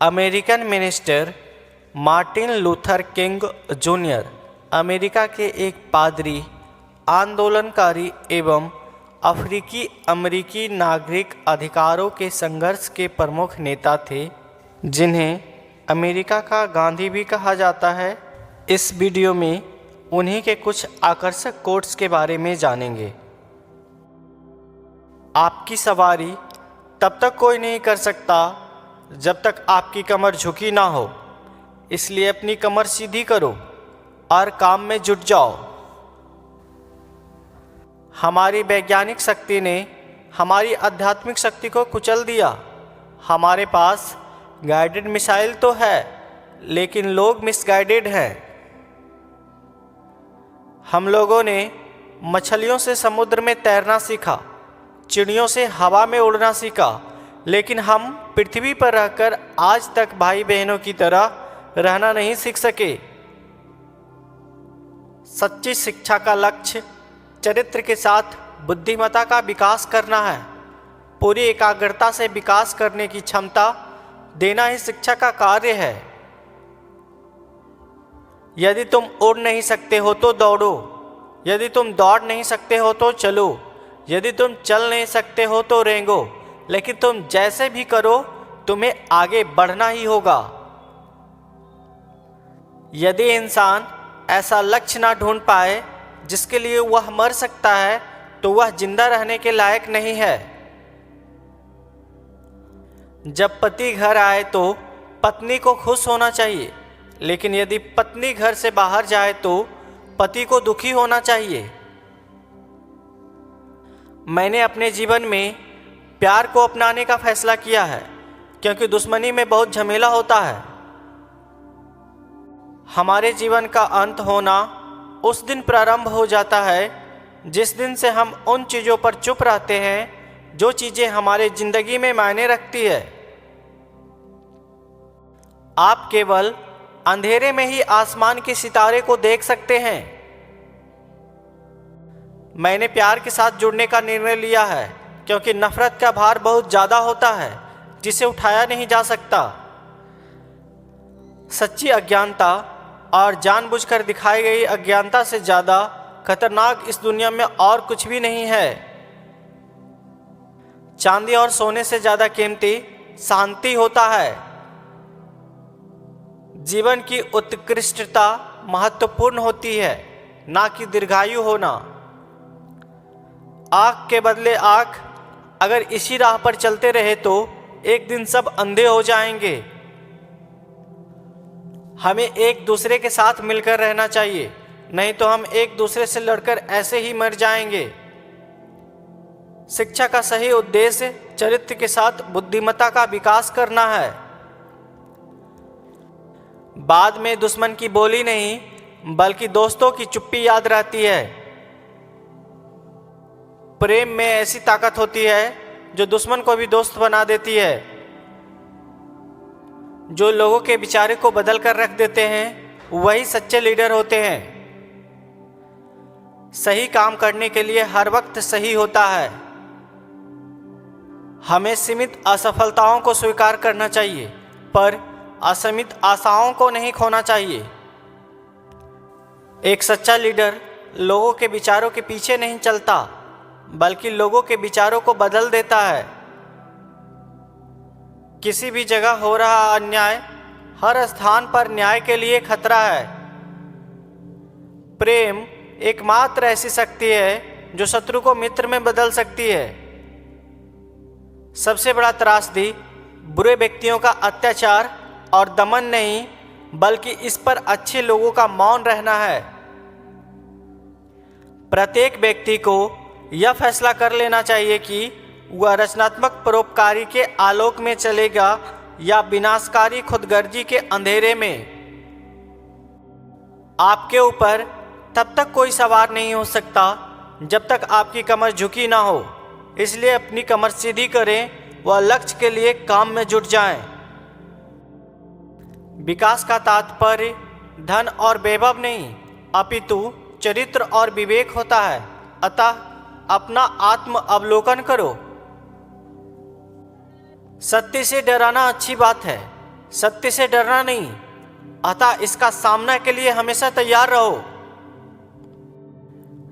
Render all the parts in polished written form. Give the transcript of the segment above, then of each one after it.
American minister Martin Luther king junior America के एक पादरी, आंदोलनकारी एवं अफ्रीकी अमेरिकी नागरिक अधिकारों के संघर्ष के प्रमुख नेता थे, जिन्हें अमेरिका का गांधी भी कहा जाता है। इस वीडियो में उन्हीं के कुछ आकर्षक कोट्स के बारे में जानेंगे। आपकी सवारी तब तक कोई नहीं कर सकता जब तक आपकी कमर झुकी ना हो, इसलिए अपनी कमर सीधी करो और काम में जुट जाओ। हमारी वैज्ञानिक शक्ति ने हमारी आध्यात्मिक शक्ति को कुचल दिया। हमारे पास गाइडेड मिसाइल तो है, लेकिन लोग मिसगाइडेड हैं। हम लोगों ने मछलियों से समुद्र में तैरना सीखा, चिड़ियों से हवा में उड़ना सीखा, लेकिन हम पृथ्वी पर रहकर आज तक भाई बहनों की तरह रहना नहीं सीख सके। सच्ची शिक्षा का लक्ष्य चरित्र के साथ बुद्धिमत्ता का विकास करना है। पूरी एकाग्रता से विकास करने की क्षमता देना ही शिक्षा का कार्य है। यदि तुम उड़ नहीं सकते हो तो दौड़ो, यदि तुम दौड़ नहीं सकते हो तो चलो, यदि तुम चल नहीं सकते हो तो रेंगो, लेकिन तुम जैसे भी करो तुम्हें आगे बढ़ना ही होगा। यदि इंसान ऐसा लक्ष्य ना ढूंढ पाए जिसके लिए वह मर सकता है, तो वह जिंदा रहने के लायक नहीं है। जब पति घर आए तो पत्नी को खुश होना चाहिए, लेकिन यदि पत्नी घर से बाहर जाए तो पति को दुखी होना चाहिए। मैंने अपने जीवन में प्यार को अपनाने का फैसला किया है, क्योंकि दुश्मनी में बहुत झमेला होता है। हमारे जीवन का अंत होना उस दिन प्रारंभ हो जाता है जिस दिन से हम उन चीज़ों पर चुप रहते हैं जो चीज़ें हमारे जिंदगी में मायने रखती है। आप केवल अंधेरे में ही आसमान के सितारे को देख सकते हैं। मैंने प्यार के साथ जुड़ने का निर्णय लिया है, क्योंकि नफरत का भार बहुत ज़्यादा होता है जिसे उठाया नहीं जा सकता। सच्ची अज्ञानता और जानबूझकर दिखाई गई अज्ञानता से ज़्यादा खतरनाक इस दुनिया में और कुछ भी नहीं है। चांदी और सोने से ज़्यादा कीमती शांति होता है। जीवन की उत्कृष्टता महत्वपूर्ण होती है, ना कि दीर्घायु होना। आँख के बदले आँख, अगर इसी राह पर चलते रहे तो एक दिन सब अंधे हो जाएंगे। हमें एक दूसरे के साथ मिलकर रहना चाहिए, नहीं तो हम एक दूसरे से लड़कर ऐसे ही मर जाएंगे। शिक्षा का सही उद्देश्य चरित्र के साथ बुद्धिमत्ता का विकास करना है। बाद में दुश्मन की बोली नहीं, बल्कि दोस्तों की चुप्पी याद रहती है। प्रेम में ऐसी ताकत होती है जो दुश्मन को भी दोस्त बना देती है। जो लोगों के विचारों को बदल कर रख देते हैं वही सच्चे लीडर होते हैं। सही काम करने के लिए हर वक्त सही होता है। हमें सीमित असफलताओं को स्वीकार करना चाहिए, पर असीमित आशाओं को नहीं खोना चाहिए। एक सच्चा लीडर लोगों के विचारों के पीछे नहीं चलता, बल्कि लोगों के विचारों को बदल देता है। किसी भी जगह हो रहा अन्याय हर स्थान पर न्याय के लिए खतरा है। प्रेम एकमात्र ऐसी शक्ति है जो शत्रु को मित्र में बदल सकती है। सबसे बड़ा त्रासदी बुरे व्यक्तियों का अत्याचार और दमन नहीं, बल्कि इस पर अच्छे लोगों का मौन रहना है। प्रत्येक व्यक्ति को यह फैसला कर लेना चाहिए कि वह रचनात्मक परोपकारी के आलोक में चलेगा या विनाशकारी खुदगर्जी के अंधेरे में। आपके ऊपर तब तक कोई सवार नहीं हो सकता जब तक आपकी कमर झुकी ना हो, इसलिए अपनी कमर सीधी करें व लक्ष्य के लिए काम में जुट जाएं। विकास का तात्पर्य धन और वैभव नहीं, अपितु चरित्र और विवेक होता है। अतः अपना आत्म अवलोकन करो। सत्य से डराना अच्छी बात है, सत्य से डरना नहीं, अतः इसका सामना के लिए हमेशा तैयार रहो।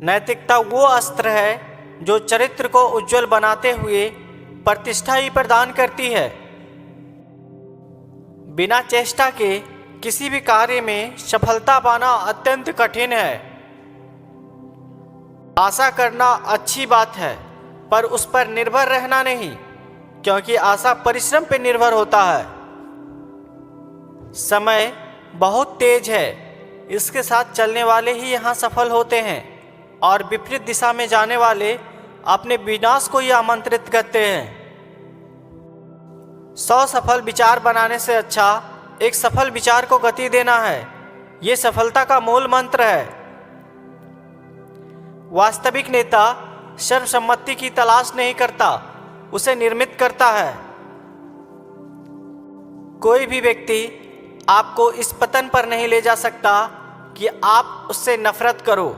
नैतिकता वो अस्त्र है जो चरित्र को उज्जवल बनाते हुए प्रतिष्ठा ही प्रदान करती है। बिना चेष्टा के किसी भी कार्य में सफलता पाना अत्यंत कठिन है। आशा करना अच्छी बात है, पर उस पर निर्भर रहना नहीं, क्योंकि आशा परिश्रम पर निर्भर होता है। समय बहुत तेज है, इसके साथ चलने वाले ही यहाँ सफल होते हैं, और विपरीत दिशा में जाने वाले अपने विनाश को ही आमंत्रित करते हैं। 100 सफल विचार बनाने से अच्छा एक सफल विचार को गति देना है। ये सफलता का मूल मंत्र है। वास्तविक नेता सर्वसम्मति की तलाश नहीं करता, उसे निर्मित करता है। कोई भी व्यक्ति आपको इस पतन पर नहीं ले जा सकता कि आप उससे नफरत करो।